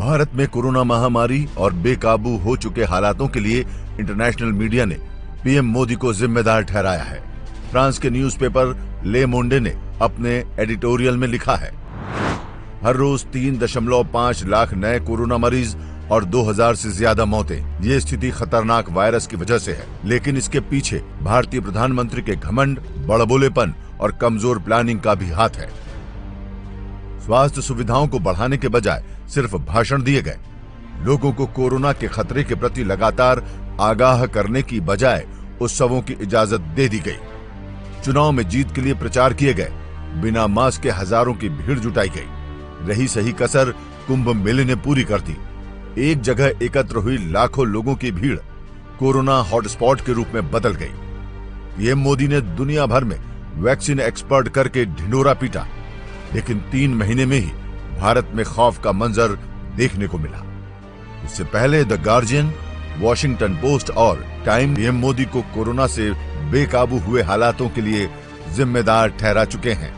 भारत में कोरोना महामारी और बेकाबू हो चुके हालातों के लिए इंटरनेशनल मीडिया ने पीएम मोदी को जिम्मेदार ठहराया है। फ्रांस के न्यूज़पेपर ले मोंडे ने अपने एडिटोरियल में लिखा है, हर रोज 3.5 लाख नए कोरोना मरीज और 2000 से ज्यादा मौतें। ये स्थिति खतरनाक वायरस की वजह से है, लेकिन इसके पीछे भारतीय प्रधानमंत्री के घमंड, बड़बोलेपन और कमजोर प्लानिंग का भी हाथ है। स्वास्थ्य सुविधाओं को बढ़ाने के बजाय सिर्फ भाषण दिए गए। लोगों को कोरोना के खतरे के प्रति लगातार आगाह करने की बजाय उत्सवों की इजाजत दे दी गई। चुनाव में जीत के लिए प्रचार किए गए। बिना मास्क के हजारों की भीड़ जुटाई गई। रही सही कसर कुंभ मेले ने पूरी कर दी। एक जगह एकत्र हुई लाखों लोगों की भीड़ कोरोना हॉटस्पॉट के रूप में बदल गई। पीएम मोदी ने दुनिया भर में वैक्सीन एक्सपर्ट करके ढिंढोरा पीटा, लेकिन 3 महीने में ही भारत में खौफ का मंजर देखने को मिला। इससे पहले द गार्जियन, वॉशिंगटन पोस्ट और टाइम पीएम मोदी को कोरोना से बेकाबू हुए हालातों के लिए जिम्मेदार ठहरा चुके हैं।